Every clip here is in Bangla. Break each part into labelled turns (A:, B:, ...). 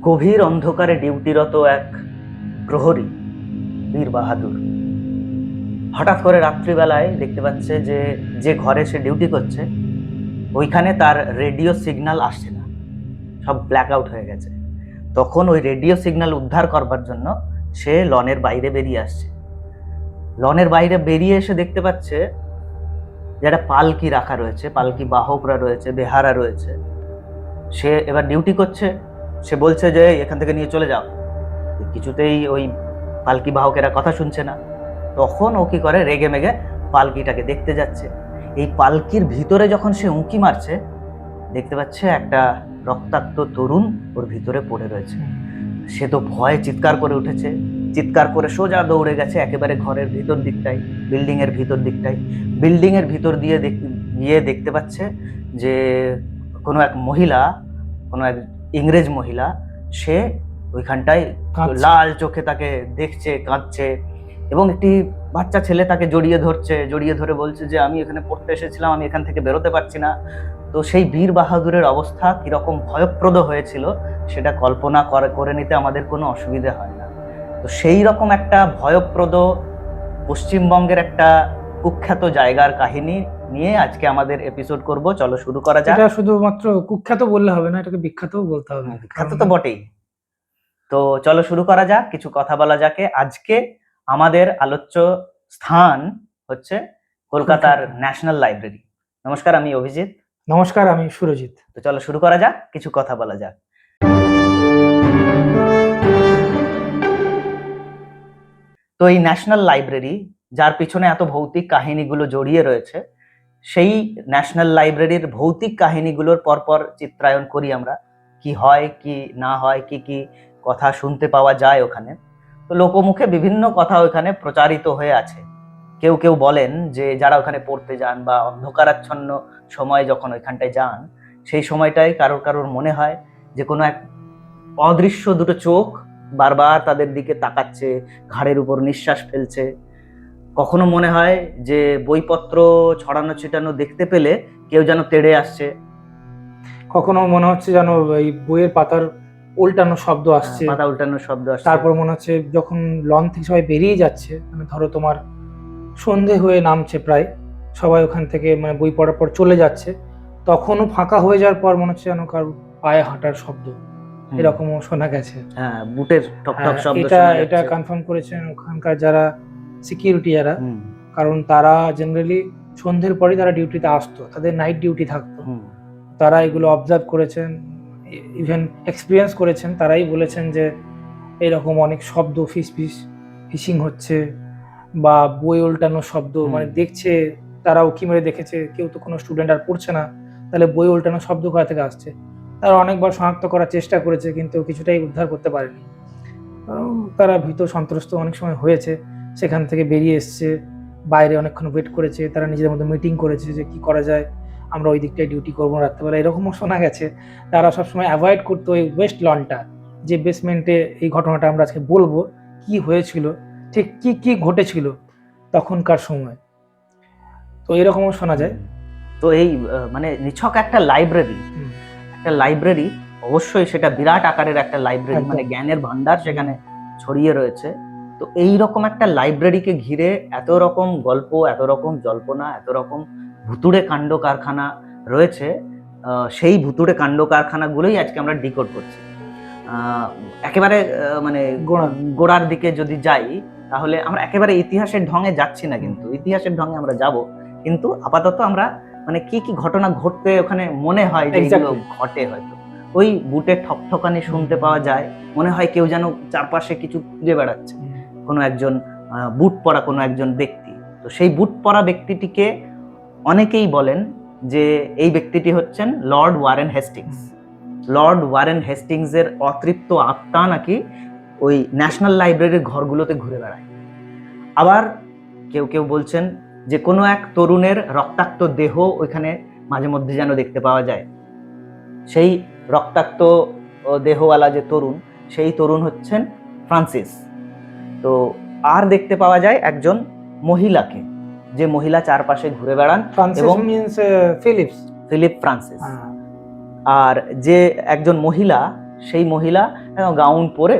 A: গভীর অন্ধকারে ডিউটিরত এক প্রহরী বীর বাহাদুর হঠাৎ করে রাত্রিবেলায় দেখতে পাচ্ছে যে যে ঘরে সে ডিউটি করছে ওইখানে তার রেডিও সিগন্যাল আসছে না, সব ব্ল্যাক আউট হয়ে গেছে। তখন ওই রেডিও সিগন্যাল উদ্ধার করবার জন্য সে লনের বাইরে বেরিয়ে আসছে। লনের বাইরে বেরিয়ে এসে দেখতে পাচ্ছে যে একটা পালকি রাখা রয়েছে, পালকি বাহকরা রয়েছে, বেহারা রয়েছে। সে এবার ডিউটি করছে, সে বলছে যে এখান থেকে নিয়ে চলে যাও। কিছুতেই ওই পালকি বাহকেরা কথা শুনছে না। তখন ও কি করে, রেগে মেগে পালকিটাকে দেখতে যাচ্ছে। এই পালকির ভিতরে যখন সে উঁকি মারছে দেখতে পাচ্ছে একটা রক্তাক্ত তরুণ ওর ভিতরে পড়ে রয়েছে। সে তো ভয়ে চিৎকার করে উঠেছে, চিৎকার করে সোজা দৌড়ে গেছে একেবারে ঘরের ভিতর দিকটাই, বিল্ডিং এর ভিতর দিকটাই। বিল্ডিং এর ভিতর দিয়ে গিয়ে দেখতে পাচ্ছে যে কোনো এক মহিলা, কোনো এক ইংরেজ মহিলা, সে ওইখানটায় লাল চোখে তাকে দেখছে, কাঁদছে, এবং একটি বাচ্চা ছেলে তাকে জড়িয়ে ধরছে, জড়িয়ে ধরে বলছে যে আমি এখানে পড়তে এসেছিলাম, আমি এখান থেকে বেরোতে পারছি না। তো সেই বীর বাহাদুরের অবস্থা কিরকম ভয়প্রদ হয়েছিল সেটা কল্পনা করে নিতে আমাদের কোনো অসুবিধা হয় না। তো সেই রকম একটা ভয়প্রদ পশ্চিমবঙ্গের একটা কুখ্যাত জায়গার কাহিনী নিয়ে আজকে আমাদের এপিসোড করব। চলো শুরু করা যাক।
B: এটা শুধুমাত্র কুখ্যাত বললে হবে না, এটাকে বিখ্যাতও বলতে হবে।
A: বিখ্যাত তো বটেই। তো চলো শুরু করা যাক, কিছু কথা বলা যাকে। আজকে আমাদের আলোচ্য স্থান হচ্ছে কলকাতার ন্যাশনাল লাইব্রেরি। নমস্কার, আমি অভিজিৎ।
B: নমস্কার, আমি সুরজিৎ।
A: তো চলো শুরু করা যাক, কিছু কথা বলা যাক। তো এই ন্যাশনাল লাইব্রেরি, যার পিছনে এত ভৌতিক কাহিনীগুলো জড়িয়ে রয়েছে, সেই ন্যাশনাল লাইব্রেরির ভৌতিক কাহিনীগুলোর পরপর চিত্রায়ন করি আমরা। কি হয়, কি না হয়, কি কি কথা শুনতে পাওয়া যায় ওখানে। তো লোকমুখে বিভিন্ন কথা ওখানে প্রচারিত হয়ে আছে। কেউ কেউ বলেন যে যারা ওখানে পড়তে যান বা অন্ধকারাচ্ছন্ন সময় যখন ওইখানটায় যান, সেই সময়টায় কারোর কারোর মনে হয় যে কোনো এক অদৃশ্য দুটো চোখ বারবার তাদের দিকে তাকাচ্ছে, ঘাড়ের উপর নিঃশ্বাস ফেলছে। কখনো মনে হয় যে বইপত্র ছড়ানো ছিটানো দেখতে পেলে কেউ যেন তেড়ে আসছে।
B: কখনো মনে হচ্ছে যেন এই বইয়ের পাতার উল্টানো শব্দ আসছে,
A: পাতা উল্টানোর শব্দ আসছে।
B: তারপর মনে হচ্ছে যখন লন থেকে সবাই বেরিয়ে যাচ্ছে, মানে ধরো তোমার সন্ধে হয়ে নামছে প্রায়, সবাই ওখান থেকে মানে বই পড়ার পর চলে যাচ্ছে, তখনও ফাঁকা হয়ে যাওয়ার পর মনে হচ্ছে যেন কারো পায়ে হাঁটার শব্দ এরকমও শোনা গেছে।
A: হ্যাঁ, বুটের ঠক ঠক শব্দ
B: এটা এটা কনফার্ম করেছেন ওখানকার যারা সিকিউরিটি যারা, কারণ তারা জেনারেলি সন্ধ্যের পরে তারা ডিউটিতে আসতো, তাদের নাইট ডিউটি থাকতো। তারা এগুলো অবজার্ভ করেছেন, ইভেন এক্সপিরিয়েন্স করেছেন। তারাই বলেছেন যে এরকম অনেক শব্দ, ফিশিং হচ্ছে বা বই উল্টানোর শব্দ, মানে দেখছে, তারা উকি মেরে দেখেছে কেউ তো কোনো স্টুডেন্ট আর পড়ছে না, তাহলে বই উল্টানোর শব্দ কোথা থেকে আসছে। তারা অনেকবার শনাক্ত করার চেষ্টা করেছে কিন্তু কিছুটাই উদ্ধার করতে পারেনি। তারা ভীত সন্ত্রস্ত অনেক সময় হয়েছে, সেখান থেকে বেরিয়ে এসছে, বাইরে অনেকক্ষণ ওয়েট করেছে, তারা নিজেদের মধ্যে মিটিং করেছে যে কি করা যায়, আমরা ওই দিকটায় ডিউটি করবো রাত্রেবেলা, এরকমও শোনা গেছে। তারা সবসময় অ্যাভয়েড করতো ওই ওয়েস্ট লনটা, যে বেসমেন্টে এই ঘটনাটা আমরা আজকে বলবো কি হয়েছিল, ঠিক কি কি ঘটেছিল তখনকার সময়। তো এরকমও শোনা যায়।
A: তো এই মানে নিছক একটা লাইব্রেরি, অবশ্যই সেটা বিরাট আকারের একটা লাইব্রেরি, মানে জ্ঞানের ভান্ডার সেখানে ছড়িয়ে রয়েছে। তো এই রকম একটা লাইব্রেরিকে ঘিরে এত রকম গল্প, এত রকম জল্পনা, এত রকম ভুতুড়ে কাণ্ড কারখানা রয়েছে। সেই ভুতুড়ে কাণ্ড কারখানাগুলোই আজকে আমরা ডিকোড করছি। একেবারে মানে গোড়ার দিকে যদি যাই, তাহলে আমরা একেবারে ইতিহাসের ঢঙে যাচ্ছি না, কিন্তু ইতিহাসের ঢঙে আমরা যাব, কিন্তু আপাতত আমরা মানে কি কি ঘটনা ঘটতে ওখানে মনে হয় যে এগুলো ঘটে, হয়তো ওই বুটের ঠকঠকানি শুনতে পাওয়া যায়, মনে হয় কেউ যেন চারপাশে কিছু খুঁজে বেড়াচ্ছে, কোনো একজন বুট পরা কোনো একজন ব্যক্তি। তো সেই বুট পরা ব্যক্তিটিকে অনেকেই বলেন যে এই ব্যক্তিটি হচ্ছেন Lord Warren Hastings. Lord Warren Hastings এর অতৃপ্ত আত্মা নাকি ওই ন্যাশনাল লাইব্রেরির ঘরগুলোতে ঘুরে বেড়ায়। আবার কেউ কেউ বলছেন যে কোনো এক তরুণের রক্তাক্ত দেহ ওইখানে মাঝে মধ্যে যেন দেখতে পাওয়া যায়। সেই রক্তাক্ত দেহওয়ালা যে তরুণ, সেই তরুণ হচ্ছেন ফ্রান্সিস। তো আর দেখতে পাওয়া যায় একজন মহিলাকে, যে মহিলা চারপাশে ঘুরে বেড়ান, এবং
B: ফিলিপ ফ্রান্সিস।
A: আর যে একজন মহিলা, সেই মহিলা গাউন পরে,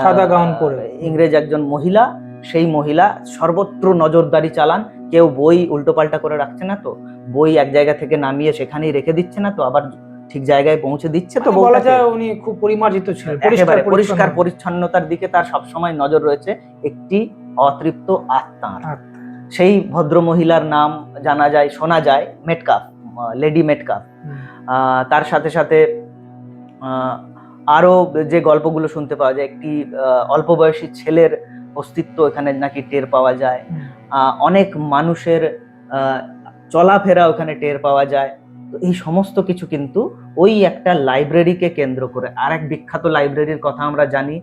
B: সাদা গাউন পরে,
A: ইংরেজ একজন মহিলা, সেই মহিলা সর্বত্র নজরদারি চালান, কেউ বই উল্টোপাল্টা করে রাখছে না তো, বই এক জায়গা থেকে নামিয়ে সেখানেই রেখে দিচ্ছে না তো, আবার ঠিক জায়গায় পৌঁছে দিচ্ছে তো।
B: বলা যায় উনি খুব পরিমার্জিত ছিলেন,
A: পরিষ্কার পরিচ্ছন্নতার দিকে তার সবসময় নজর রয়েছে একটি অতৃপ্ত আত্মার। সেই ভদ্র মহিলার নাম জানা যায়, শোনা যায় মেটকাফ, লেডি মেটকাফ। তার সাথে সাথে আরো যে গল্পগুলো শুনতে পাওয়া যায়, একটি অল্প বয়সী ছেলের অস্তিত্ব এখানে নাকি টের পাওয়া যায়, অনেক মানুষের চলাফেরা ওখানে টের পাওয়া যায়। তো এই সমস্ত কিছু কিন্তু ওই একটা লাইব্রেরিকে কেন্দ্র করে। আর এক বিখ্যাত লাইব্রেরির কথা আমরা জানি,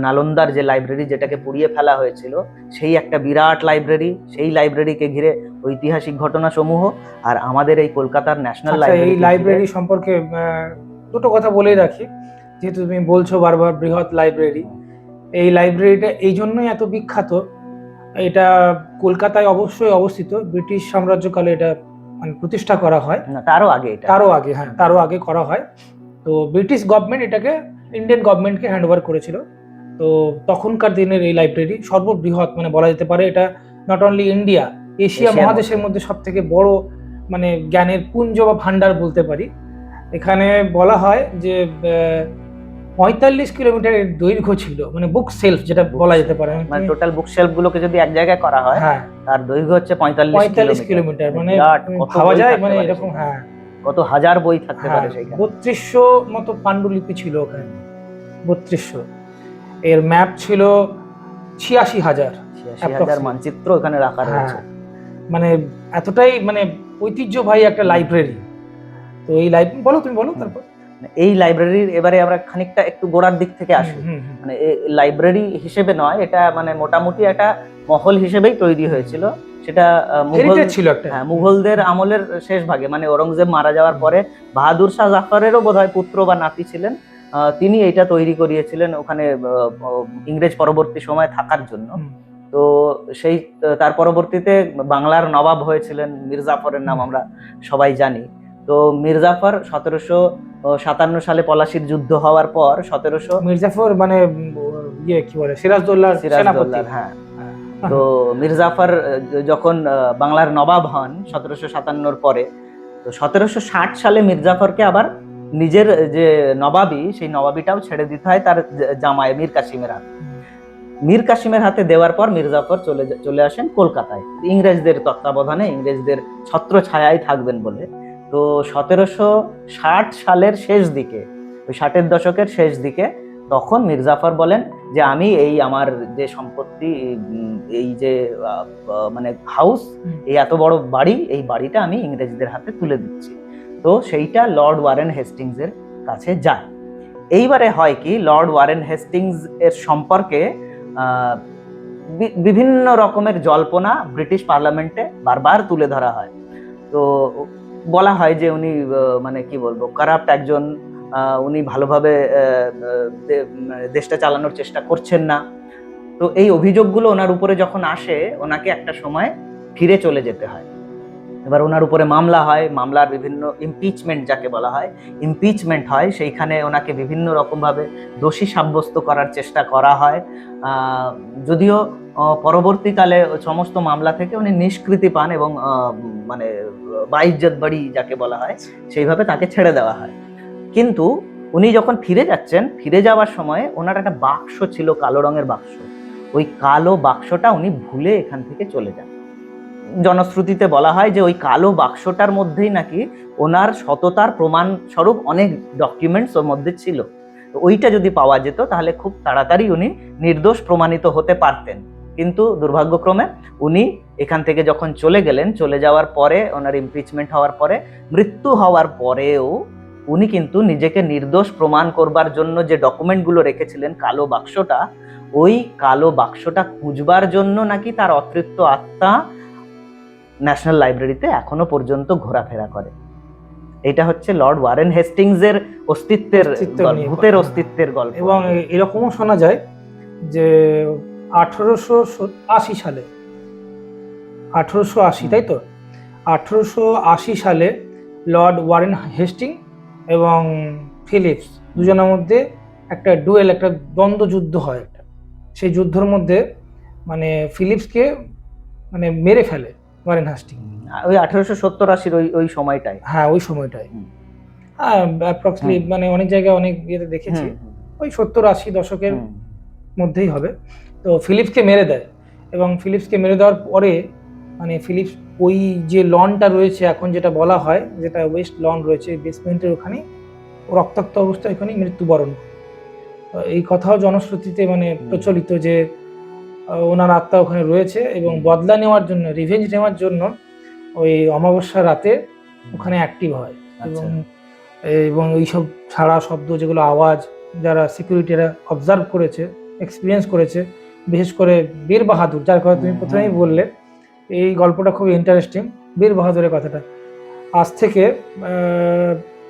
A: নালন্দার যে লাইব্রেরি, যেটাকে পুড়িয়ে ফেলা হয়েছিল, সেই একটা বিরাট লাইব্রেরি, সেই লাইব্রেরিকে ঘিরে ঐতিহাসিক ঘটনা সমূহ। আর আমাদের এই কলকাতার ন্যাশনাল লাইব্রেরি,
B: এই লাইব্রেরি সম্পর্কে দুটো কথা বলেই রাখি, যেহেতু তুমি বলছো বারবার বৃহৎ লাইব্রেরি, এই লাইব্রেরিটা এই জন্যই এত বিখ্যাত। এটা কলকাতায় অবশ্যই অবস্থিত, ব্রিটিশ সাম্রাজ্যকালে এটা মানে প্রতিষ্ঠা করা হয়,
A: তারও আগে
B: হ্যাঁ তারও আগে করা হয়। তো ব্রিটিশ গভর্নমেন্ট এটাকে ইন্ডিয়ান গভর্নমেন্টকে হ্যান্ড ওভার করেছিল। তো তখনকার দিনের এই লাইব্রেরি সর্ববৃহৎ, মানে বলা যেতে পারে এটা নট অনলি ইন্ডিয়া, এশিয়া মহাদেশের মধ্যে সব থেকে বড় মানে জ্ঞানের পুঞ্জ বা ভান্ডার বলতে পারি। এখানে বলা হয় যে 45 কিলোমিটারের দৈর্ঘ্য ছিল, মানে বুক সেলফ যেটা বলা যেতে পারে,
A: মানে টোটাল বুক শেলফ গুলোকে যদি এক জায়গায় করা হয়,
B: হ্যাঁ
A: তার দৈর্ঘ্য হচ্ছে 45
B: কিলোমিটার। মানে ভাবা যায়, মানে এরকম হ্যাঁ
A: কত হাজার বই থাকতে পারে সেখানে।
B: 3200 মতো পাণ্ডুলিপি ছিল ওখানে, 3200। এর ম্যাপ ছিল 86,000
A: মানচিত্র ওখানে রাখা রয়েছে।
B: মানে এতটাই মানে ঐতিহ্যবাহী একটা লাইব্রেরি। তো এই লাইব্রেরি তুমি বলো তারপর।
A: এই লাইব্রেরির এবারে আমরা খানিকটা একটু গোড়ার দিক থেকে আসি। মানে লাইব্রেরি হিসেবে নয়, এটা মানে মোটামুটি একটা মহল হিসেবেই তৈরি হয়েছিল। সেটা মুঘলদের আমলের শেষ ভাগে, মানে ঔরঙ্গজেব মারা যাওয়ার পরে বাহাদুর শাহ জাফরেরও বোধহয় পুত্র বা নাতি ছিলেন, তিনি এটা তৈরি করিয়েছিলেন ওখানে ইংরেজ পরবর্তী সময় থাকার জন্য। তো সেই তার পরবর্তীতে বাংলার নবাব হয়েছিলেন মির্জাফরের নাম আমরা সবাই জানি। তো মির্জাফর 1757 সালে পলাশির যুদ্ধ হওয়ার পর
B: মির্জাফর মানে কি বলে সিরাজদৌল্লাহ,
A: হ্যাঁ। তো মির্জাফর যখন বাংলার নবাব হন 1757 পরে, তো 1760 সালে মির্জাফরকে আবার নিজের যে নবাবি, সেই নবাবিটাও ছেড়ে দিতে হয় তার জামাই মীর কাসিমের হাতে। মীর কাসিমের হাতে দেওয়ার পর মির্জাফর চলে আসেন কলকাতায়, ইংরেজদের তত্ত্বাবধানে, ইংরেজদের ছত্র ছায়ায় থাকবেন বলে। তো 1760 সালের শেষ দিকে, ওই 60-এর দশকের শেষ দিকে, তখন মির্জাফর বলেন যে আমি এই আমার যে সম্পত্তি, এই যে মানে হাউস, এই এত বড় বাড়ি, এই বাড়িটা আমি ইংরেজদের হাতে তুলে দিচ্ছি। তো সেইটা লর্ড ওয়ারেন হেস্টিংস এর কাছে যায়। এইবারে হয় কি, লর্ড ওয়ারেন হেস্টিংস এর সম্পর্কে বিভিন্ন রকমের জল্পনা ব্রিটিশ পার্লামেন্টে বারবার তুলে ধরা হয়। তো বলা হয় যে উনি মানে কি বলবো, কারাপ্ট একজন, উনি ভালোভাবে দেশটা চালানোর চেষ্টা করছেন না। তো এই অভিযোগগুলো ওনার উপরে যখন আসে, ওনাকে একটা সময় ফিরে চলে যেতে হয়। এবার ওনার উপরে মামলা হয়, মামলার বিভিন্ন ইমপিচমেন্ট যাকে বলা হয়, ইমপিচমেন্ট হয়। সেইখানে ওনাকে বিভিন্ন রকমভাবে দোষী সাব্যস্ত করার চেষ্টা করা হয়। যদিও পরবর্তীকালে সমস্ত মামলা থেকে উনি নিষ্কৃতি পান এবং মানে বাইজ্জত বাড়ি যাকে বলা হয়, সেইভাবে তাকে ছেড়ে দেওয়া হয়। কিন্তু উনি যখন ফিরে যাচ্ছেন, ফিরে যাওয়ার সময় ওনার একটা বাক্স ছিল, কালো রঙের বাক্স। ওই কালো বাক্সটা উনি ভুলে এখান থেকে চলে যান। জনশ্রুতিতে বলা হয় যে ওই কালো বাক্সটার মধ্যেই নাকি ওনার সততার প্রমাণ স্বরূপ অনেক ডকুমেন্টস ওর মধ্যে ছিল। ওইটা যদি পাওয়া যেত তাহলে খুব তাড়াতাড়ি উনি নির্দোষ প্রমাণিত হতে পারতেন। কিন্তু দুর্ভাগ্যক্রমে উনি এখান থেকে যখন চলে গেলেন, চলে যাওয়ার পরে, ওনার ইমপিচমেন্ট হওয়ার পরে, মৃত্যু হওয়ার পরেও উনি কিন্তু নিজেকে নির্দোষ প্রমাণ করবার জন্য যে ডকুমেন্টগুলো রেখেছিলেন, কালো বাক্সটা, ওই কালো বাক্সটা খুঁজবার জন্য নাকি তার অতৃপ্ত আত্মা ন্যাশনাল লাইব্রেরিতে এখনো পর্যন্ত ঘোরাফেরা করে। এটা হচ্ছে লর্ড ওয়ারেন হেস্টিংস এর অস্তিত্বের, ভূতের অস্তিত্বের গল্প।
B: এবং এরকমও শোনা যায় যে 1880 সালে, 1880 তাই তো, 1880 সালে লর্ড ওয়ারেন হেস্টিং এবং ফিলিপস দুজনের মধ্যে একটা ডুয়েল, একটা দ্বন্দ্ব যুদ্ধ হয় একটা। সেই যুদ্ধের মধ্যে মানে ফিলিপসকে মানে মেরে ফেলে ওয়ারেন হাস্টিং।
A: ওই 1870-80 ওই সময়টায়।
B: হ্যাঁ, ওই সময়টায়।
A: হুম।
B: অ্যাপ্রক্সিমেটলি মানে অনেক জায়গায় অনেক ইয়েতে দেখেছি, ওই 70-80 দশকের মধ্যেই হবে। তো ফিলিপসকে মেরে দেয়, এবং ফিলিপসকে মেরে দেওয়ার পরে মানে ফিলিপস ওই যে লনটা রয়েছে এখন, যেটা বলা হয়, যেটা ওয়েস্ট লন রয়েছে বেসমেন্টের ওখানে, রক্তাক্ত অবস্থায় ওখানে মৃত্যুবরণ করে। এই কথাও জনশ্রুতিতে মানে প্রচলিত যে ওনার আত্মা ওখানে রয়েছে, এবং বদলা নেওয়ার জন্য, রিভেঞ্জ নেওয়ার জন্য ওই অমাবস্যা রাতে ওখানে অ্যাক্টিভ হয়। এবং এইসব ছাড়া শব্দ, যেগুলো আওয়াজ, যারা সিকিউরিটিরা অবজার্ভ করেছে, এক্সপিরিয়েন্স করেছে, বিশেষ করে বীর বাহাদুর, যার কথা তুমি প্রথমেই বললে, এই গল্পটা খুব ইন্টারেস্টিং। বীর বাহাদুরের কথাটা আজ থেকে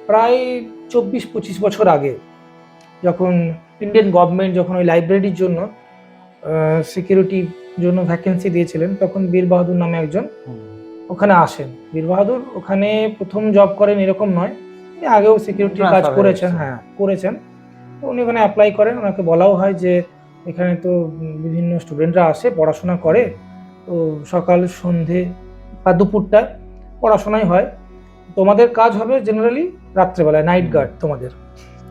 B: প্রায় 24-25 বছর আগে, যখন ইন্ডিয়ান গভর্নমেন্ট যখন ওই লাইব্রেরির জন্য সিকিউরিটির জন্য ভ্যাকেন্সি দিয়েছিলেন, তখন বীর বাহাদুর নামে একজন ওখানে আসেন। বীর বাহাদুর ওখানে প্রথম জব করেন এরকম নয়, আগেও সিকিউরিটির কাজ করেছেন। হ্যাঁ, করেছেন। তো উনি ওখানে অ্যাপ্লাই করেন। ওনাকে বলাও হয় যে এখানে তো বিভিন্ন স্টুডেন্টরা আসে, পড়াশোনা করে, তো সকাল সন্ধে বা দুপুরটা পড়াশোনাই হয়, তোমাদের কাজ হবে জেনারেলি রাত্রেবেলায়, নাইট গার্ড তোমাদের।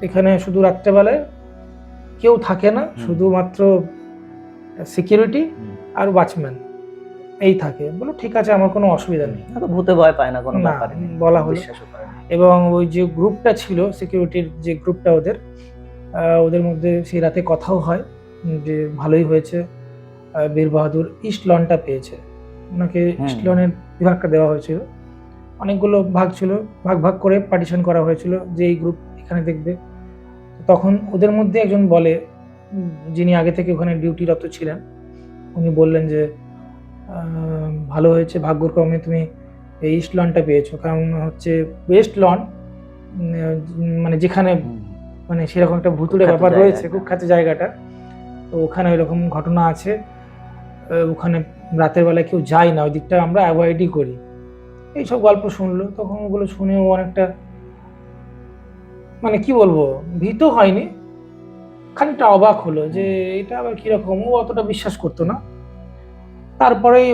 B: এখানে শুধু রাত্রেবেলায় কেউ থাকে না, শুধুমাত্র সিকিউরিটি আর ওয়াচম্যান এই থাকে। বলো ঠিক আছে, আমার কোনো অসুবিধা নেই,
A: ভূতে ভয় পায় না কোনো ব্যাপারে,
B: বলা হলো। এবং ওই যে গ্রুপটা ছিল, সিকিউরিটির যে গ্রুপটা, ওদের মধ্যে সেই রাতে কথাও হয় যে ভালোই হয়েছে বীর বাহাদুর ইস্ট লনটা পেয়েছে। ওনাকে ইস্ট লনের বিভাগটা দেওয়া হয়েছিল, অনেকগুলো ভাগ ছিল, ভাগ ভাগ করে পার্টিশন করা হয়েছিল যে এই গ্রুপ এখানে দেখবে। তখন ওদের মধ্যে একজন বলে, যিনি আগে থেকে ওখানে ডিউটিরত ছিলেন, উনি বললেন যে ভালো হয়েছে, ভাগ্যক্রমে তুমি এই ইস্ট লনটা পেয়েছো, কারণ হচ্ছে ওয়েস্ট লন মানে যেখানে মানে সেরকম একটা ভুতুড়ে ব্যাপার রয়েছে, কুখ্যাত জায়গাটা, তো ওখানে ওইরকম ঘটনা আছে, ওখানে রাতের বেলায় কেউ যায় না, ওই দিকটা আমরা অ্যাভয়েডই করি। এইসব গল্প শুনলো, তখন ওগুলো শুনেও অনেকটা মানে কি বলবো, ভীত হয়নি, খানিকটা অবাক হলো যে এটা আবার কিরকম। ও অতটা বিশ্বাস করতো না। তারপরেই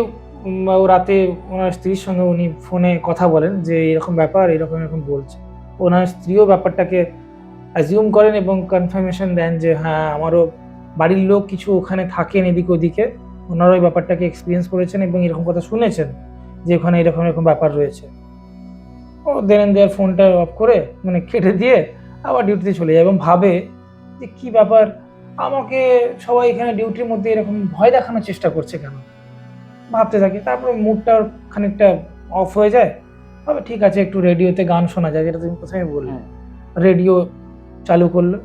B: ও রাতে ওনার স্ত্রীর সঙ্গে উনি ফোনে কথা বলেন যে এরকম ব্যাপার, এরকম এরকম বলছে। ওনার স্ত্রীও ব্যাপারটাকে অ্যাজিউম করেন এবং কনফার্মেশন দেন যে হ্যাঁ, আমারও বাড়ির লোক কিছু ওখানে থাকেন এদিক ওদিকে, ওনারা ওই ব্যাপারটাকে এক্সপিরিয়েন্স করেছেন এবং এরকম কথা শুনেছেন যে ওখানে এরকম এরকম ব্যাপার রয়েছে। ও দেন দেয়ার ফোনটা অফ করে মানে কেটে দিয়ে আবার ডিউটিতে চলে যায় এবং ভাবে যে কি ব্যাপার, আমাকে সবাই এখানে ডিউটির মধ্যে এরকম ভয় দেখানোর চেষ্টা করছে কেন, ভাবতে থাকে। তারপর মুডটা খানিকটা অফ হয়ে যায়, তবে ঠিক আছে একটু রেডিওতে গান শোনা যায়, যেটা তুমি প্রথমে বললে। রেডিও চালু করলো,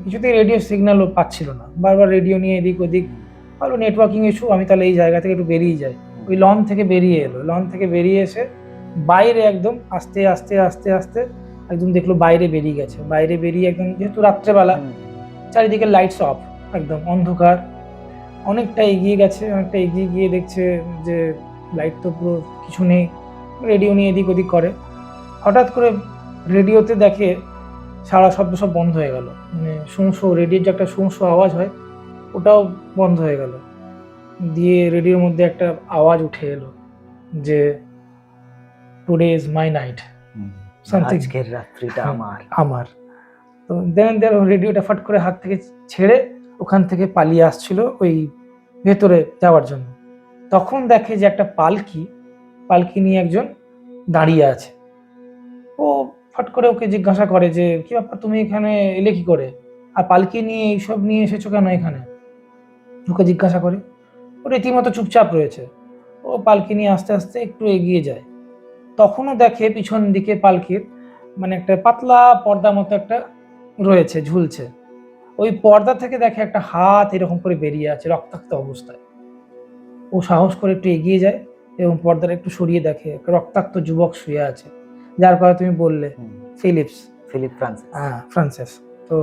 B: কিছুতেই রেডিও সিগন্যালও পাচ্ছিল না, বারবার রেডিও নিয়ে এদিক ওদিক, ভালো নেটওয়ার্কিং ইস্যু, আমি তাহলে এই জায়গা থেকে একটু বেরিয়ে যাই। ওই লন থেকে বেরিয়ে এলো, লন থেকে বেরিয়ে এসে বাইরে একদম আস্তে আস্তে আস্তে আস্তে একদম দেখলো বাইরে বেরিয়ে গেছে। বাইরে বেরিয়ে একদম, যেহেতু রাত্রেবেলা, চারিদিকে লাইটস অফ, একদম অন্ধকার, অনেকটা এগিয়ে গেছে। অনেকটা এগিয়ে গিয়ে দেখছে যে লাইট তো পুরো কিছু নেই, রেডিও নিয়ে এদিক ওদিক করে। হঠাৎ করে রেডিওতে দেখে সারা শব্দ সব বন্ধ হয়ে গেল, মানে শুঁশো, রেডিওর যে একটা শুঁশো আওয়াজ হয় ওটাও বন্ধ হয়ে গেল। দিয়ে রেডিওর মধ্যে একটা আওয়াজ উঠে এলো যে টুডে ইজ মাই নাইট,
A: আজকের রাত্রিটা
B: আমার। তো দেন রেডিওটা ফাট করে হাত থেকে ছেড়ে ওখান থেকে পালিয়ে আসছিল ওই ভেতরে যাওয়ার জন্য। তখন দেখে যে একটা পালকি নিয়ে একজন দাঁড়িয়ে আছে। ও ফট করে ওকে জিজ্ঞাসা করে যে কি ব্যাপার, তুমি এখানে এলে কি করে, আর পালকি নিয়ে এইসব নিয়ে এসেছো কেন এখানে, ওকে জিজ্ঞাসা করে। ও রীতিমতো চুপচাপ রয়েছে। ও পালকি নিয়ে আস্তে আস্তে একটু এগিয়ে যায়, তখনও দেখে পিছন দিকে পালকির মানে একটা পাতলা পর্দা মতো একটা রয়েছে, ঝুলছে। ওই পর্দা থেকে দেখে একটা হাত এরকম করে বেরিয়ে আছে রক্তাক্ত অবস্থায়। ও সাহস করে একটু এগিয়ে যায় এবং পর্দাটা একটু সরিয়ে দেখে একটা রক্তাক্ত যুবক শুয়ে আছে, যার কথা তুমি বললে, ফিলিপ ফ্রান্সিস। তো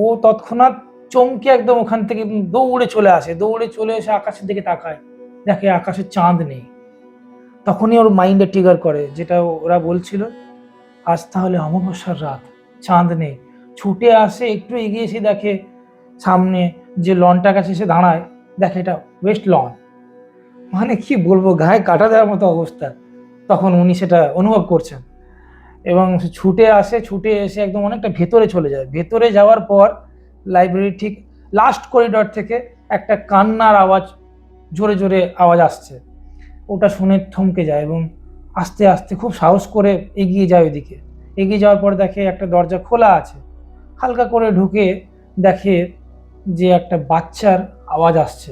B: ও তৎক্ষণাৎ চমকে একদম ওখান থেকে দৌড়ে চলে এসে আকাশের দিকে তাকায়, দেখে আকাশে চাঁদ নেই। তখনই ওর মাইন্ডে ট্রিগার করে, যেটা ওরা বলছিল, আজ তাহলে অমাবস্যার রাত, চাঁদ নেই, ছুটে আসে, একটু এগিয়ে এসে দেখে সামনে যে লনটার কাছে এসে দাঁড়ায়, দেখে এটা ওয়েস্ট লন। মানে কি বলবো, গায়ে কাটা দেওয়ার মতো অবস্থা। তখন উনি সেটা অনুভব করছেন এবং সে ছুটে আসে, ছুটে এসে একদম অনেকটা ভেতরে চলে যায়। ভেতরে যাওয়ার পর লাইব্রেরির ঠিক লাস্ট করিডর থেকে একটা কান্নার আওয়াজ, জোরে জোরে আওয়াজ আসছে। ওটা শুনে থমকে যায় এবং আস্তে আস্তে খুব সাহস করে এগিয়ে যায় ওইদিকে। এগিয়ে যাওয়ার পর দেখে একটা দরজা খোলা আছে। হালকা করে ঢুকে দেখে যে একটা বাচ্চার আওয়াজ আসছে।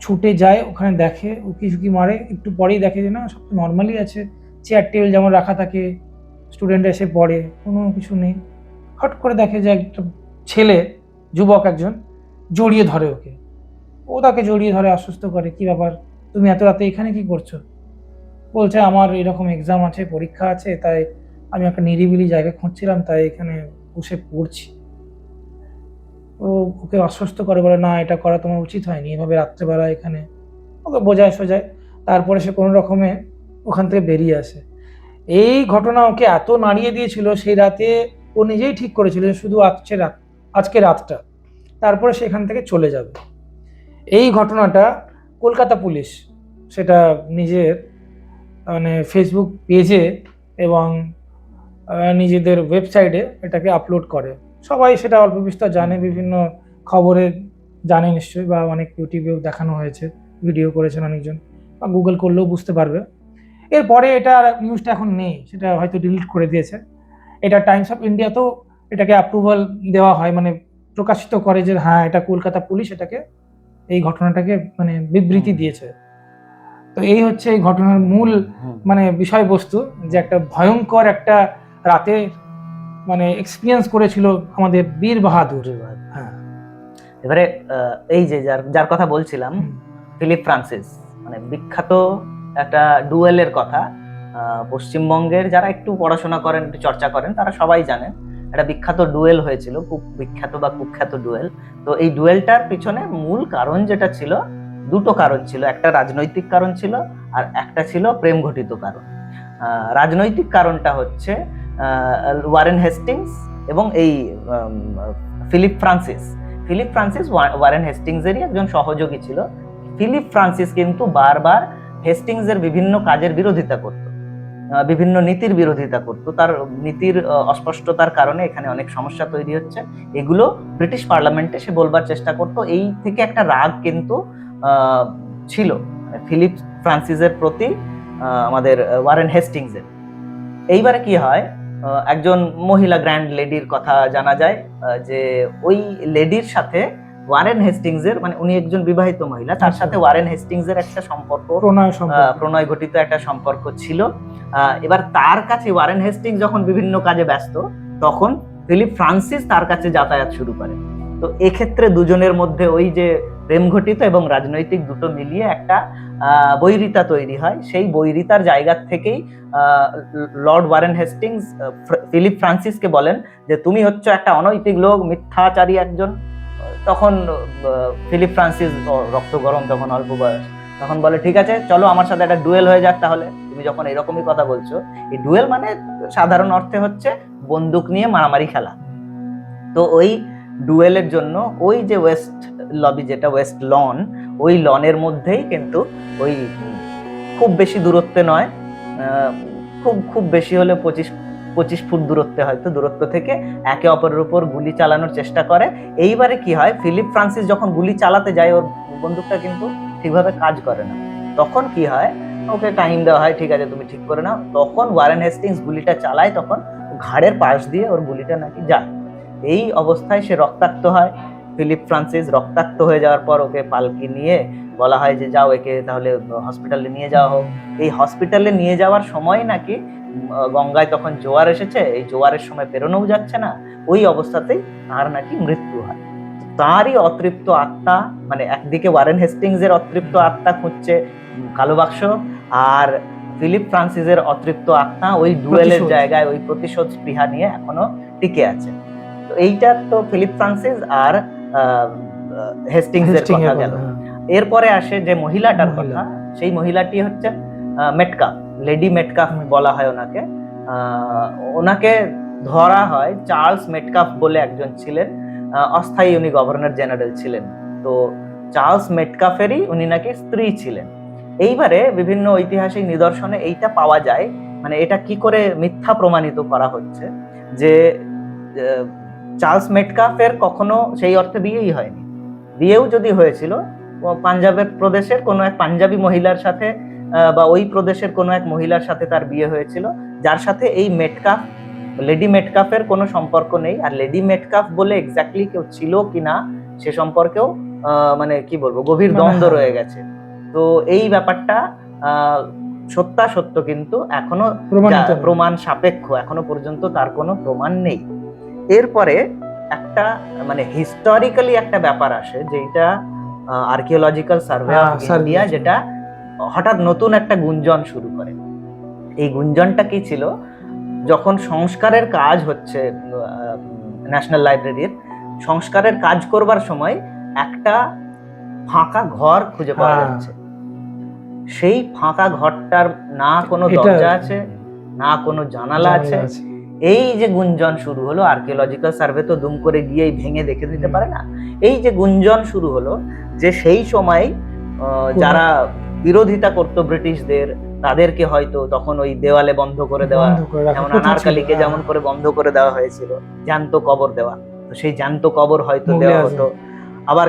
B: ছুটে যায় ওখানে, দেখে উকি ঝুঁকি মারে, একটু পরেই দেখে যে না, সব নর্মালি আছে, চেয়ার টেবিল যেমন রাখা থাকে, স্টুডেন্ট এসে পড়ে, কোনো কিছু নেই। হট করে দেখে যে একটা ছেলে, যুবক একজন, জড়িয়ে ধরে ওকে। ও তাকে জড়িয়ে ধরে আশ্বস্ত করে, কি ব্যাপার, তুমি এত রাতে এখানে কি করছো? বলছে আমার এরকম এক্সাম আছে, পরীক্ষা আছে, তাই আমি একটা নিরিবিলি জায়গা খুঁজছিলাম, তাই এখানে বসে পড়ছি। ও ওকে আশ্বস্ত করে, বলে না, এটা করা তোমার উচিত হয়নি, এভাবে রাত্রেবেলা এখানে। ওকে বোঝায় সোজায়। তারপরে সে কোনো রকমে ওখান থেকে বেরিয়ে আসে। এই ঘটনা ওকে এত নাড়িয়ে দিয়েছিল, সেই রাতে ও নিজেই ঠিক করেছিল যে শুধু আজকে রাতটা, তারপরে সেখান থেকে চলে যাবে। এই ঘটনাটা কলকাতা পুলিশ সেটা নিজের মানে ফেসবুক পেজে এবং নিজেদের ওয়েবসাইটে এটাকে আপলোড করে। সবাই সেটা অল্প বিস্তর জানে, বিভিন্ন খবরে জানে নিশ্চয়ই, বা অনেক ইউটিউবেও দেখানো হয়েছে, ভিডিও করেছেন অনেকজন, বা গুগল করলেও বুঝতে পারবে। এরপরে এটা নিউজটা এখন নেই, সেটা হয়তো ডিলিট করে দিয়েছে। এটা টাইমস অফ ইন্ডিয়াতেও এটাকে অ্যাপ্রুভাল দেওয়া হয়, মানে প্রকাশিত করে যে হ্যাঁ, এটা কলকাতা পুলিশ এটাকে, এই ঘটনাটাকে মানে বিবৃতি দিয়েছে। তো এই হচ্ছে এই ঘটনার মূল মানে বিষয়বস্তু, যে একটা ভয়ঙ্কর একটা রাতে মানে এক্সপিরিয়েন্স করেছিল আমাদের বীর বাহাদুর। হ্যাঁ,
A: এবারে এই যে যার যার কথা বলছিলাম, ফিলিপ ফ্রান্সিস, মানে বিখ্যাত একটা ডুয়েলের কথা পশ্চিমবঙ্গের যারা একটু পড়াশোনা করেন, একটু চর্চা করেন, তারা সবাই জানেন। একটা বিখ্যাত ডুয়েল হয়েছিল, খুব বিখ্যাত বা কুখ্যাত ডুয়েল। তো এই ডুয়েলটার পিছনে মূল কারণ যেটা ছিল, দুটো কারণ ছিল, একটা রাজনৈতিক কারণ ছিল আর একটা ছিল প্রেম ঘটিত কারণ। রাজনৈতিক কারণটা হচ্ছে ওয়ারেন হেস্টিংস এবং এই Philip Francis. Philip Francis Warren হেস্টিংসেরই একজন সহযোগী ছিল। ফিলিপ ফ্রান্সিস কিন্তু বারবার হেস্টিংসের বিভিন্ন কাজের বিরোধিতা করত, বিভিন্ন নীতির বিরোধিতা করত। তার নীতির অস্পষ্টতার কারণে এখানে অনেক সমস্যা তৈরি হচ্ছে, এগুলো ব্রিটিশ পার্লামেন্টে সে বলবার চেষ্টা করত। এই থেকে একটা রাগ কিন্তু ছিল ফিলিপ ফ্রান্সিসের প্রতি আমাদের ওয়ারেন হেস্টিংসের। এইবারে কি হয়, একজন মহিলা গ্র্যান্ড লেডির কথা জানা যায়, যে ওই লেডির সাথে ওয়ারেন হেস্টিংসের, মানে উনি একজন বিবাহিত মহিলা, তার সাথে ওয়ারেন হেস্টিংসের একটা সম্পর্ক, প্রণয় ঘটিত একটা সম্পর্ক ছিল। এবার তার কাছে ওয়ারেন হেস্টিংস যখন বিভিন্ন কাজে ব্যস্ত, তখন ফিলিপ ফ্রান্সিস তার কাছে যাতায়াত শুরু করে। তো এক্ষেত্রে দুজনের মধ্যে ওই যে প্রেম ঘটিত এবং রাজনৈতিক দুটো মিলিয়ে একটা বৈরিতা তৈরি হয়। সেই বৈরিতার জায়গা থেকেই লর্ড ওয়ারেন হেস্টিংস ফিলিপ ফ্রান্সিসকে বলেন যে তুমি হচ্ছে একটা অনৈতিক লোক, মিথ্যাচারী একজন। তখন ফিলিপ ফ্রান্সিস রক্ত গরম, তখন অল্প বয়স, তখন বলে ঠিক আছে, চলো আমার সাথে একটা ডুয়েল হয়ে যাক তাহলে, তুমি যখন এরকমই কথা বলছো। এই ডুয়েল মানে সাধারণ অর্থে হচ্ছে বন্দুক নিয়ে মারামারি খেলা। তো ওই ডুয়েলের জন্য ওই যে ওয়েস্ট লবি, যেটা ওয়েস্ট লন, ওই লনের মধ্যেই কিন্তু ওই খুব বেশি দূরত্বে নয়, খুব বেশি হলে 25 ফুট দূরত্বে, হয়তো দূরত্ব থেকে একে অপরের উপর গুলি চালানোর চেষ্টা করে। এইবারে কি হয়, ফিলিপ ফ্রান্সিস যখন গুলি চালাতে যায়, ওর বন্দুকটা কিন্তু ঠিকভাবে কাজ করে না। তখন কি হয়, ওকে টাইম দেওয়া হয়, ঠিক আছে তুমি ঠিক করে নাও। তখন ওয়ারেন হেস্টিংস গুলিটা চালায়, তখন ঘাড়ের পাশ দিয়ে ওর গুলিটা নাকি যায়। এই অবস্থায় সে রক্তাক্ত হয়। ফিলিপ ফ্রান্সিস রক্তাক্ত হয়ে যাওয়ার পর ওকে পালকি নিয়ে বলা হয় যে যাও, একে তাহলে হসপিটালে নিয়ে যাওয়া হোক। এই হসপিটালে নিয়ে যাওয়ার সময় নাকি গঙ্গায় তখন জোয়ার এসেছে, এই জোয়ারের সময় পেরোনোও যাচ্ছে না, ওই অবস্থাতেই তার নাকি মৃত্যু হয়। তারই অতৃপ্ত আত্মা, মানে একদিকে ওয়ারেন হেস্টিংস এর অতৃপ্ত আত্মা খুঁজছে কালো বাক্স, আর ফিলিপ ফ্রান্সিসের অতৃপ্ত আত্মা ওই ডুয়েলের জায়গায় ওই প্রতিশোধ স্পৃহা নিয়ে এখনো টিকে আছে। তো এইটা তো ফিলিপ ফ্রান্সিস আর হেস্টিংস এর কথা গেল। এরপরে আসে যে মহিলাটার কথা, সেই মহিলাটি হচ্ছে মেটকাফ, লেডি মেটকাফ বলা হয় ওনাকে। ওনাকে ধরা হয় চার্লস মেটকাফ বলে একজন ছিলেন, অস্থায়ী উনি গভর্নর জেনারেল ছিলেন। তো চার্লস মেটকাফেরই উনি নাকি স্ত্রী ছিলেন। এইবারে বিভিন্ন ঐতিহাসিক নিদর্শনে এইটা পাওয়া যায়, মানে এটা কি করে মিথ্যা প্রমাণিত করা হচ্ছে যে চার্লস মেটকাফের কখনো সেই অর্থে বিয়েই হয়নি। বিয়েও যদি হয়েছিল পাঞ্জাবের প্রদেশের কোনো এক পাঞ্জাবি মহিলার সাথে বা ওই প্রদেশের কোনো এক মহিলার সাথে তার বিয়ে হয়েছিল, যার সাথে এই মেটকাফ লেডি মেটকাফের কোনো সম্পর্ক নেই। আর লেডি মেটকাফ বলে এক্স্যাক্টলি কেউ ছিল কিনা সে সম্পর্কেও মানে কি বলবো গভীর দ্বন্দ্ব রয়ে গেছে। তো এই ব্যাপারটা সত্যাসত্য কিন্তু এখনো প্রমাণ সাপেক্ষ, এখনো পর্যন্ত তার কোনো প্রমাণ নেই। এরপরে একটা মানে হিস্টোরিক্যালি একটা ব্যাপার আসে, যেটা আর্কিওলজিক্যাল সার্ভে অফ ইন্ডিয়া যেটা হঠাৎ নতুন একটা গুঞ্জন শুরু করে। এই গুঞ্জনটা কি ছিল, যখন সংস্কারের কাজ হচ্ছে ন্যাশনাল লাইব্রেরির, সংস্কারের কাজ করবার সময় একটা ফাঁকা ঘর খুঁজে পাওয়া যাচ্ছে। সেই ফাঁকা ঘরটার না কোনো দরজা আছে, না কোনো জানালা আছে। এই যে গুঞ্জন শুরু হলো, আর্কিওলজিক্যাল সার্ভে তো দুম করে গিয়েই ভেঙে দেখে দিতে পারে না। এই যে গুঞ্জন শুরু হলো যে সেই সময় যারা বিরোধিতা করতো ব্রিটিশদের, তাদেরকে হয়তো তখন ওই দেওয়ালে বন্ধ করে দেওয়া, যেমন আনারকালিকে যেমন করে বন্ধ করে দেওয়া হয়েছিল, জ্যান্ত কবর দেওয়া, তো সেই জ্যান্ত কবর হয়তো দেওয়া হতো। আবার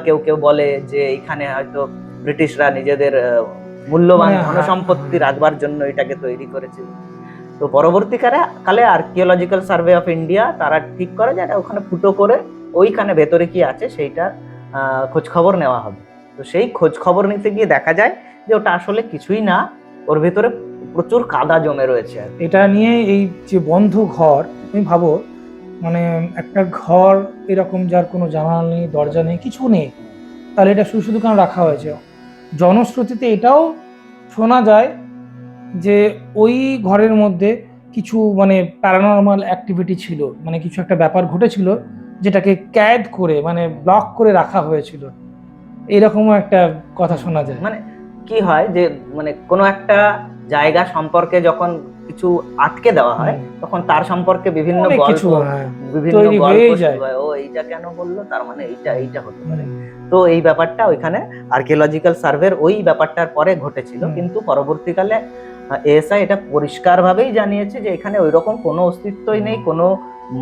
A: কেউ কেউ বলে যে এখানে হয়তো ব্রিটিশরা নিজেদের মূল্যবান ধনসম্পত্তি রাখবার জন্য এটাকে তৈরি করেছিল। তো পরবর্তীকালে আর্কিওলজিক্যাল সার্ভে অফ ইন্ডিয়া তারা ঠিক করে যে ওখানে ফুটো করে ওইখানে ভেতরে কি আছে সেইটা খোঁজ খবর নেওয়া হবে। তো সেই খোঁজ খবর নিতে গিয়ে দেখা যায় যে ওটা আসলে কিছুই না, ওর ভেতরে প্রচুর কাদা জমে রয়েছে।
B: এটা নিয়ে এই যে বন্ধ ঘর, তুমি ভাবো মানে একটা ঘর এরকম যার কোনো জানালা নেই, দরজা নেই, কিছু নেই, তাহলে এটা শুধু শুধু কেন রাখা হয়েছে? জনশ্রুতিতে এটাও শোনা যায় যে ওই ঘরের মধ্যে কিছু মানে প্যারানর্মাল অ্যাক্টিভিটি ছিল, মানে কিছু একটা ব্যাপার ঘটেছিল যেটাকে ক্যাদ করে মানে ব্লক করে রাখা হয়েছিল, এরকমও একটা কথা শোনা যায়।
A: মানে কি হয় যে মানে কোনো একটা জায়গা সম্পর্কে যখন কিছু আটকে দেওয়া হয় তখন তার সম্পর্কে বিভিন্ন গল্প হয়, ও এইটা কেন বললো, তার মানে এইটা হতে পারে। তো এই ব্যাপারটা ওইখানে আর্কিওলজিক্যাল সার্ভের ওই ব্যাপারটার পরে ঘটেছিল, কিন্তু পরবর্তীকালে এএসআই এটা পরিষ্কার ভাবেই জানিয়েছে যে এখানে ওইরকম কোনো অস্তিত্বই নেই, কোনো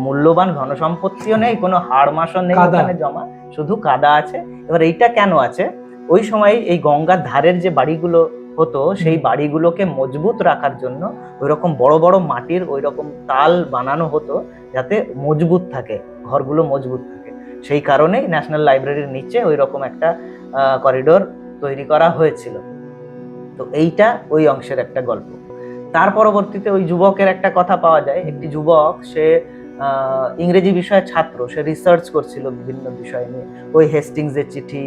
A: মূল্যবান ধনসম্পত্তিও নেই, কোনো হাড়মাসও নেই ওখানে জমা, শুধু কাদা আছে। এবার এইটা কেন আছে, ওই সময় এই গঙ্গার ধারের যে বাড়িগুলো হতো সেই বাড়িগুলোকে মজবুত রাখার জন্য ওইরকম বড় বড় মাটির ওইরকম তাল বানানো হতো যাতে মজবুত থাকে, ঘরগুলো মজবুত থাকে। সেই কারণেই ন্যাশনাল লাইব্রেরির নিচে ওইরকম একটা করিডোর তৈরি করা হয়েছিল। তো এইটা ওই অংশের একটা গল্প। তার পরবর্তীতে ওই যুবকের একটা কথা পাওয়া যায়, একটি যুবক, সে ইংরেজি বিষয়ের ছাত্র, সে রিসার্চ করছিল বিভিন্ন বিষয় নিয়ে, ওই হেস্টিংসের চিঠি,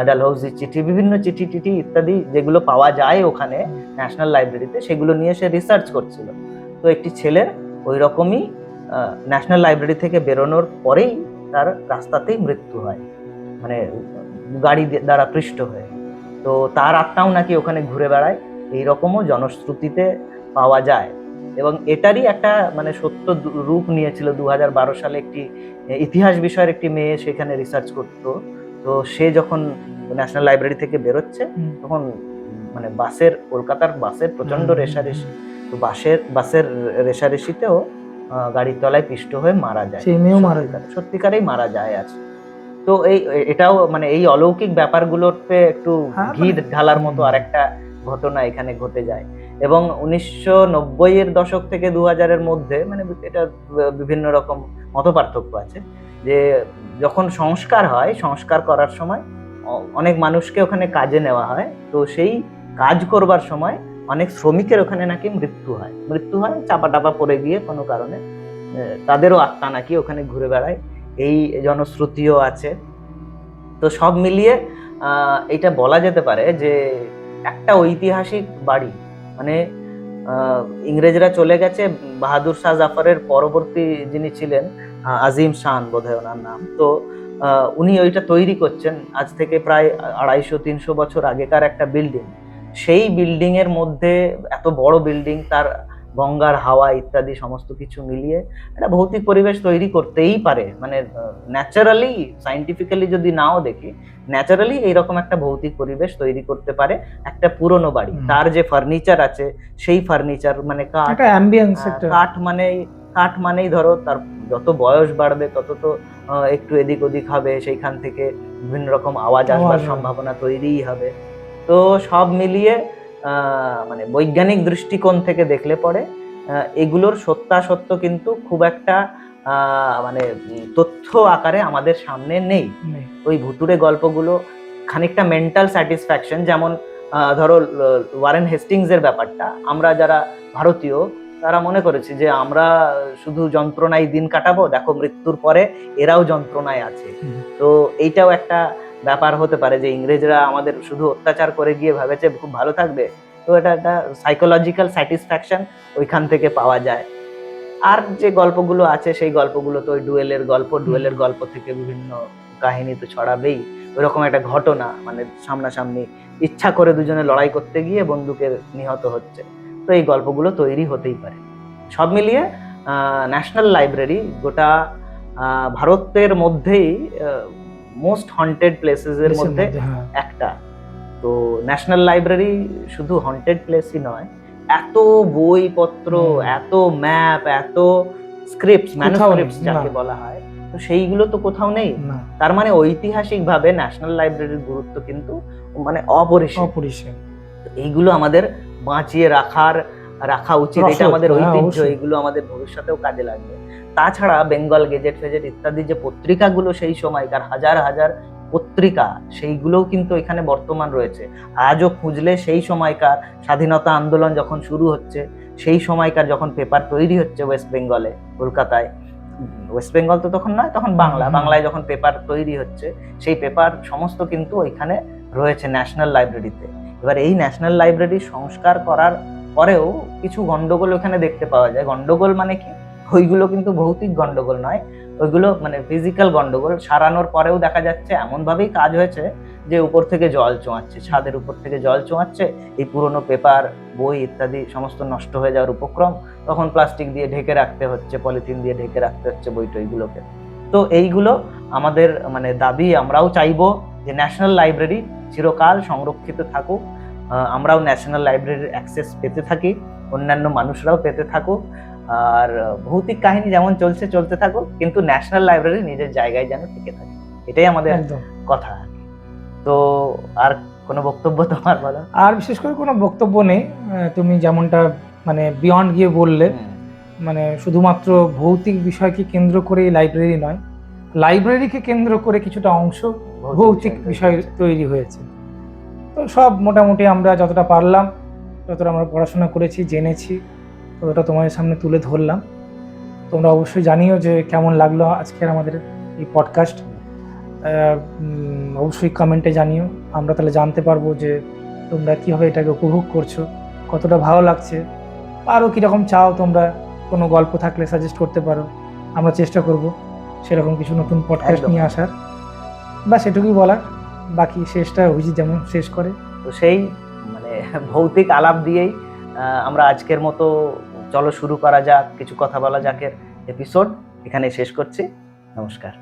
A: ডালহৌসির চিঠি, বিভিন্ন চিঠি টিঠি ইত্যাদি যেগুলো পাওয়া যায় ওখানে ন্যাশনাল লাইব্রেরিতে, সেগুলো নিয়ে সে রিসার্চ করছিল। তো একটি ছেলের ওই রকমই ন্যাশনাল লাইব্রেরি থেকে বেরোনোর পরেই তার রাস্তাতেই মৃত্যু হয়, মানে গাড়ি দ্বারা পৃষ্ঠ হয়ে। তো তার আত্মাও নাকি ওখানে ঘুরে বেড়ায়, এইরকমও জনশ্রুতিতে পাওয়া যায়। এবং এটারই একটা মানে সত্য রূপ নিয়েছিল 2012 সালে একটি ইতিহাস বিষয়ের একটি মেয়ে সেখানে রিসার্চ করতো। তো সে যখন ন্যাশনাল লাইব্রেরি থেকে বেরোচ্ছে তখন মানে কলকাতার বাসের প্রচন্ড রেষারেষি, তো বাসের রেষারেষিতেও গাড়ির তলায় পিষ্ট হয়ে মারা যায়,
B: সেই মেয়েও মারা যায়,
A: সত্যিকারেই মারা যায় আছে। তো এটাও মানে এই অলৌকিক ব্যাপারগুলোতে একটু ঘি ঢালার মতো আরেকটা ঘটনা এখানে ঘটে যায়। এবং 1990-এর দশক থেকে 2000-এর মধ্যে মানে এটা বিভিন্ন রকম মতপার্থক্য আছে, যে যখন সংস্কার করার সময় অনেক মানুষকে ওখানে কাজে নেওয়া হয়। তো সেই কাজ করবার সময় অনেক শ্রমিকের ওখানে নাকি মৃত্যু হয়, চাপা টাপা পড়ে গিয়ে কোনো কারণে, তাদেরও আত্মা নাকি ওখানে ঘুরে বেড়ায়, এই জনশ্রুতিও আছে। তো সব মিলিয়ে এটা বলা যেতে পারে যে একটা ঐতিহাসিক বাড়ি, মানে ইংরেজরা চলে গেছে, বাহাদুর শাহ জাফরের পরবর্তী যিনি ছিলেন আজিম শান বোধহয় ওনার নাম, তো উনি ওইটা তৈরি করছেন আজ থেকে প্রায় 250-300 বছর আগেকার একটা বিল্ডিং। সেই বিল্ডিং এর মধ্যে, এত বড় বিল্ডিং, তার গঙ্গার হাওয়া ইত্যাদি সমস্ত কিছু মিলিয়ে একটা ভৌতিক পরিবেশ তৈরি করতেই পারে, মানে ন্যাচারালি, সাইন্টিফিক্যালি যদি নাও দেখি, ন্যাচারালি এইরকম একটা ভৌতিক পরিবেশ তৈরি করতে পারে একটা পুরনো বাড়ি। তার যে ফার্নিচার আছে সেই ফার্নিচার মানে কাঠ, কাঠ মানেই ধরো তার যত বয়স বাড়বে তত তো একটু এদিক ওদিক হবে, সেইখান থেকে বিভিন্ন রকম আওয়াজ আসবার সম্ভাবনা তৈরিই হবে। তো সব মিলিয়ে মানে বৈজ্ঞানিক দৃষ্টিকোণ থেকে দেখলে পরে এগুলোর সত্যাসত্য কিন্তু খুব একটা মানে তথ্য আকারে আমাদের সামনে নেই। ওই ভুতুড়ে গল্পগুলো খানিকটা মেন্টাল স্যাটিসফ্যাকশন, যেমন ধরো ওয়ারেন হেস্টিংস এর ব্যাপারটা, আমরা যারা ভারতীয় তারা মনে করেছি যে আমরা শুধু যন্ত্রণায় দিন কাটাবো, দেখো মৃত্যুর পরে এরাও যন্ত্রণায় আছে। তো এইটাও একটা ব্যাপার হতে পারে যে ইংরেজরা আমাদের শুধু অত্যাচার করে গিয়ে ভেবেছে খুব ভালো থাকবে। তো এটা একটা সাইকোলজিক্যাল স্যাটিসফ্যাকশন ওইখান থেকে পাওয়া যায়। আর যে গল্পগুলো আছে সেই গল্পগুলো তো ওই ডুয়েলের গল্প থেকে বিভিন্ন কাহিনী তো ছড়াবেই। ওইরকম একটা ঘটনা, মানে সামনাসামনি ইচ্ছা করে দুজনে লড়াই করতে গিয়ে বন্দুকের নিহত হচ্ছে, তো এই গল্পগুলো তৈরি হতেই পারে। সব মিলিয়ে ন্যাশনাল লাইব্রেরি গোটা ভারতের মধ্যেই মোস্ট হন্টেড প্লেসেস এর মধ্যে একটা। তো ন্যাশনাল লাইব্রেরি শুধু হন্টেড প্লেসই নয়, এত বইপত্র, এত ম্যাপ, এত স্ক্রিপ্টস, ম্যানুস্ক্রিপ্টস যাকে বলা হয়, তো সেইগুলো তো কোথাও নেই। তার মানে ঐতিহাসিক ভাবে ন্যাশনাল লাইব্রেরির গুরুত্ব কিন্তু মানে অপরিসীম। এইগুলো আমাদের বাঁচিয়ে রাখা উচিত, এটা আমাদের ঐতিহ্য, এগুলো আমাদের ভবিষ্যতেও কাজে লাগবে। তাছাড়া বেঙ্গল গেজেট ফেজেট ইত্যাদি যে পত্রিকাগুলো সেই সময়কার হাজার হাজার পত্রিকা, সেইগুলোও কিন্তু এখানে বর্তমান রয়েছে। আজও খুঁজলে সেই সময়কার স্বাধীনতা আন্দোলন যখন শুরু হচ্ছে, সেই সময়কার যখন পেপার তৈরি হচ্ছে ওয়েস্ট বেঙ্গলে, কলকাতায়, ওয়েস্ট বেঙ্গল তো তখন নয়, তখন বাংলায় যখন পেপার তৈরি হচ্ছে, সেই পেপার সমস্ত কিন্তু ওইখানে রয়েছে ন্যাশনাল লাইব্রেরিতে। এবার এই ন্যাশনাল লাইব্রেরি সংস্কার করার পরেও কিছু গন্ডগোল ওখানে দেখতে পাওয়া যায়। গন্ডগোল মানে কি, ওইগুলো কিন্তু ভৌতিক গন্ডগোল নয়, ওইগুলো মানে ফিজিক্যাল গন্ডগোল। সারানোর পরেও দেখা যাচ্ছে এমন ভাবেই কাজ হয়েছে যে উপর থেকে জল চোঁয়াচ্ছে, ছাদের উপর থেকে জল চোঁয়াচ্ছে, এই পুরোনো পেপার, বই ইত্যাদি সমস্ত নষ্ট হয়ে যাওয়ার উপক্রম, তখন প্লাস্টিক দিয়ে ঢেকে রাখতে হচ্ছে, পলিথিন দিয়ে ঢেকে রাখতে হচ্ছে বইটইগুলোকে। তো এইগুলো আমাদের মানে দাবি, আমরাও চাইবো যে ন্যাশনাল লাইব্রেরি চিরকাল সংরক্ষিত থাকুক, আমরাও ন্যাশনাল লাইব্রেরির অ্যাক্সেস পেতে থাকি, অন্যান্য মানুষরাও পেতে থাকুক, আর ভৌতিক কাহিনী যেমন চলতে থাকুক, কিন্তু ন্যাশনাল লাইব্রেরি নিজের জায়গায় যেন টিকে থাকে, এটাই আমাদের কথা। তো আর কোনো বক্তব্য তোমার বলো?
B: আর বিশেষ করে কোনো বক্তব্য নেই, তুমি যেমনটা মানে বিয়ন্ড গিয়ে বললে, মানে শুধুমাত্র ভৌতিক বিষয়কে কেন্দ্র করে লাইব্রেরি নয়, লাইব্রেরিকে কেন্দ্র করে কিছুটা অংশ ভৌতিক বিষয় তৈরি হয়েছে। তো সব মোটামুটি আমরা যতটা পারলাম, যতটা আমরা পড়াশোনা করেছি, জেনেছি, ততটা তোমাদের সামনে তুলে ধরলাম। তোমরা অবশ্যই জানিও যে কেমন লাগলো আজকের আমাদের এই পডকাস্ট, অবশ্যই কমেন্টে জানিও, আমরা তাহলে জানতে পারবো যে তোমরা কীভাবে এটাকে উপভোগ করছো, কতটা ভালো লাগছে, আরও কীরকম চাও, তোমরা কোনো গল্প থাকলে সাজেস্ট করতে পারো, আমরা চেষ্টা করব সেরকম কিছু নতুন পডকাস্ট নিয়ে আসার। বা সেটুকুই বলার, বাকি শেষটা অভিজিৎ যেমন শেষ করে।
A: তো সেই মানে ভৌতিক আলাপ দিয়েই আমরা আজকের মতো চলো শুরু করা যাক, কিছু কথা বলা যাকের এপিসোড এখানে শেষ করছি। নমস্কার।